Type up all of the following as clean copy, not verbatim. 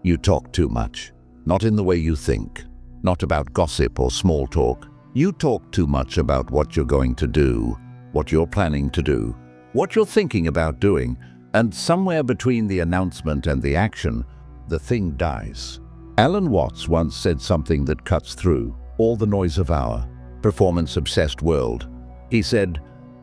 You talk too much. Not in the way you think. Not about gossip or small talk. You talk too much about what you're going to do, what you're planning to do, what you're thinking about doing, and somewhere between the announcement and the action, the thing dies. Alan Watts once said something that cuts through all the noise of our performance-obsessed world. He said,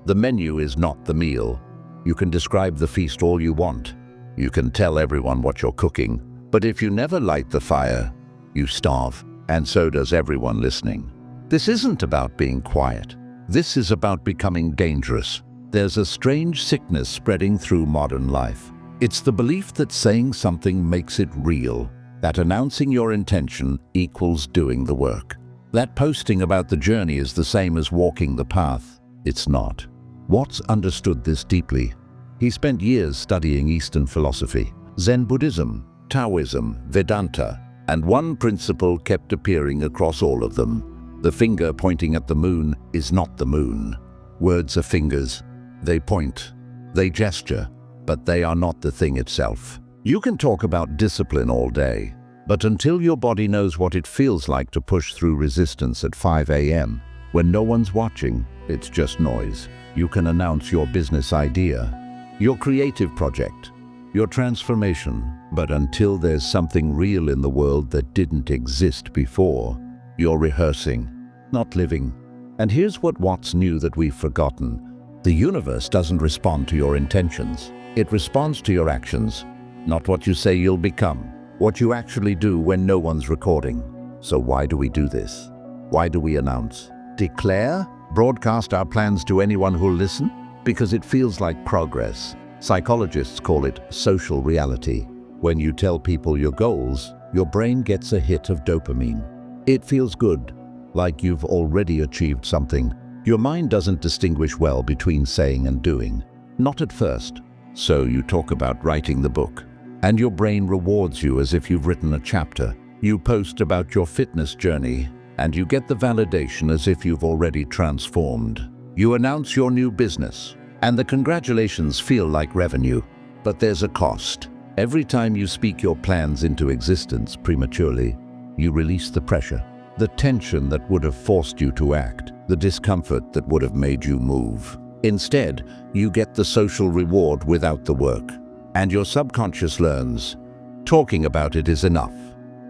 "The menu is not the meal. You can describe the feast all you want. You can tell everyone what you're cooking, but if you never light the fire, you starve, and so does everyone listening." This isn't about being quiet. This is about becoming dangerous. There's a strange sickness spreading through modern life. It's the belief that saying something makes it real, that announcing your intention equals doing the work, that posting about the journey is the same as walking the path. It's not. Watts understood this deeply. He spent years studying Eastern philosophy, Zen Buddhism, Taoism, Vedanta, and one principle kept appearing across all of them. The finger pointing at the moon is not the moon. Words are fingers. They point, they gesture, but they are not the thing itself. You can talk about discipline all day, but until your body knows what it feels like to push through resistance at 5 a.m., when no one's watching, it's just noise. You can announce your business idea, your creative project, your transformation, but until there's something real in the world that didn't exist before, you're rehearsing, not living. And here's what Watts knew that we've forgotten. The universe doesn't respond to your intentions. It responds to your actions, not what you say you'll become, what you actually do when no one's recording. So why do we do this? Why do we announce, declare, broadcast our plans to anyone who'll listen? Because it feels like progress. Psychologists call it social reality. When you tell people your goals, your brain gets a hit of dopamine. It feels good, like you've already achieved something. Your mind doesn't distinguish well between saying and doing. Not at first. So you talk about writing the book, and your brain rewards you as if you've written a chapter. You post about your fitness journey, and you get the validation as if you've already transformed. You announce your new business, and the congratulations feel like revenue. But there's a cost. Every time you speak your plans into existence prematurely, you release the pressure, the tension that would have forced you to act, the discomfort that would have made you move. Instead, you get the social reward without the work. And your subconscious learns, talking about it is enough.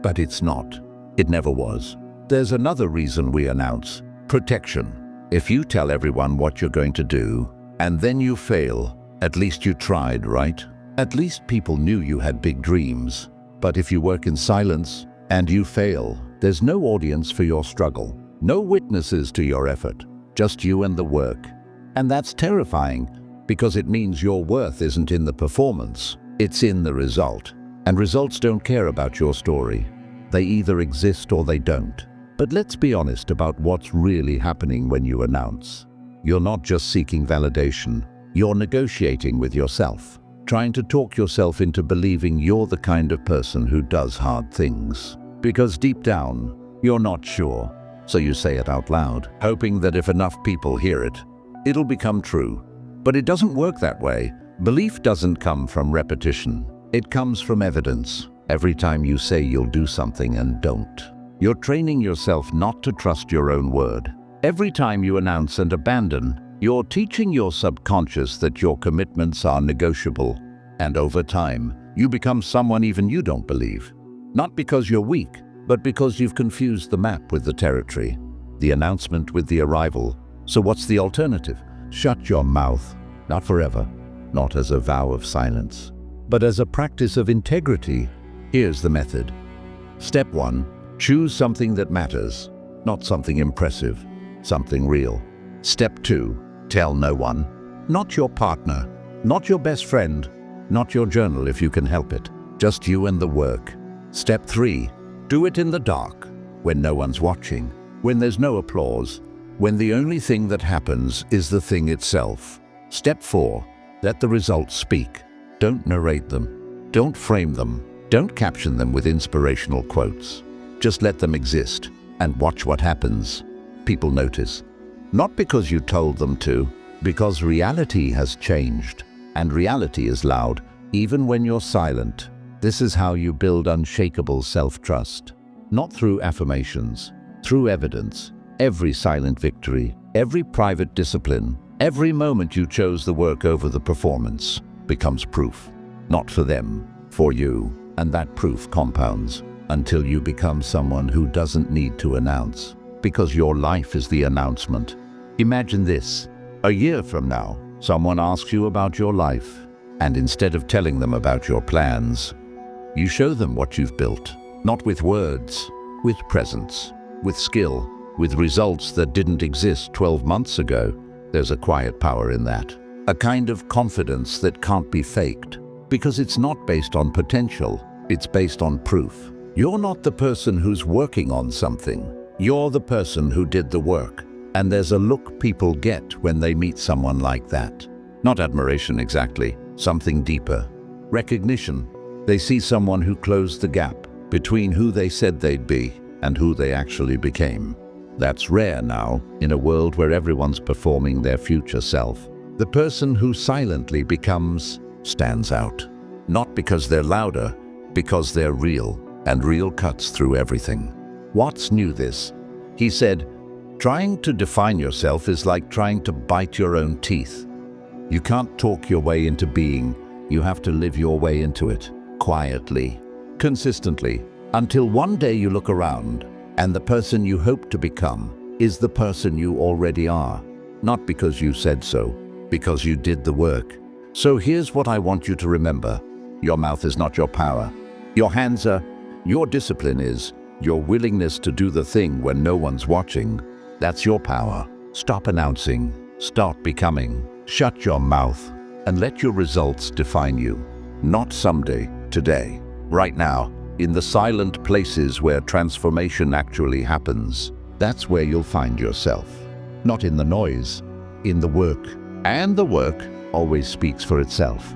But it's not. It never was. There's another reason we announce: protection. If you tell everyone what you're going to do, and then you fail, at least you tried, right? At least people knew you had big dreams. But if you work in silence, and you fail, there's no audience for your struggle, no witnesses to your effort, just you and the work. And that's terrifying, because it means your worth isn't in the performance, it's in the result. And results don't care about your story. They either exist or they don't. But let's be honest about what's really happening when you announce. You're not just seeking validation, you're negotiating with yourself, trying to talk yourself into believing you're the kind of person who does hard things. Because deep down, you're not sure. So you say it out loud, hoping that if enough people hear it, it'll become true. But it doesn't work that way. Belief doesn't come from repetition. It comes from evidence. Every time you say you'll do something and don't, you're training yourself not to trust your own word. Every time you announce and abandon, you're teaching your subconscious that your commitments are negotiable. And over time, you become someone even you don't believe. Not because you're weak, but because you've confused the map with the territory, the announcement with the arrival. So what's the alternative? Shut your mouth. Not forever, not as a vow of silence, but as a practice of integrity. Here's the method. Step 1, choose something that matters, not something impressive, something real. Step 2, tell no one, not your partner, not your best friend, not your journal if you can help it, just you and the work. Step 3, do it in the dark, when no one's watching, when there's no applause, when the only thing that happens is the thing itself. Step 4, let the results speak. Don't narrate them. Don't frame them. Don't caption them with inspirational quotes. Just let them exist and watch what happens. People notice. Not because you told them to, because reality has changed. And reality is loud, even when you're silent. This is how you build unshakable self-trust. Not through affirmations, through evidence. Every silent victory, every private discipline, every moment you chose the work over the performance becomes proof. Not for them, for you. And that proof compounds until you become someone who doesn't need to announce, because your life is the announcement. Imagine this. A year from now, someone asks you about your life, and instead of telling them about your plans, you show them what you've built. Not with words, with presence, with skill, with results that didn't exist 12 months ago. There's a quiet power in that. A kind of confidence that can't be faked, because it's not based on potential, it's based on proof. You're not the person who's working on something. You're the person who did the work. And there's a look people get when they meet someone like that. Not admiration exactly, something deeper. Recognition. They see someone who closed the gap between who they said they'd be and who they actually became. That's rare now, in a world where everyone's performing their future self. The person who silently becomes stands out. Not because they're louder, because they're real, and real cuts through everything. Watts knew this. He said, "Trying to define yourself is like trying to bite your own teeth. You can't talk your way into being, you have to live your way into it, quietly, consistently, until one day you look around, and the person you hope to become is the person you already are. Not because you said so, because you did the work." So here's what I want you to remember. Your mouth is not your power. Your hands are. Your discipline is. Your willingness to do the thing when no one's watching. That's your power. Stop announcing. Start becoming. Shut your mouth and let your results define you. Not someday, today. Right now, in the silent places where transformation actually happens. That's where you'll find yourself. Not in the noise, in the work. And the work always speaks for itself.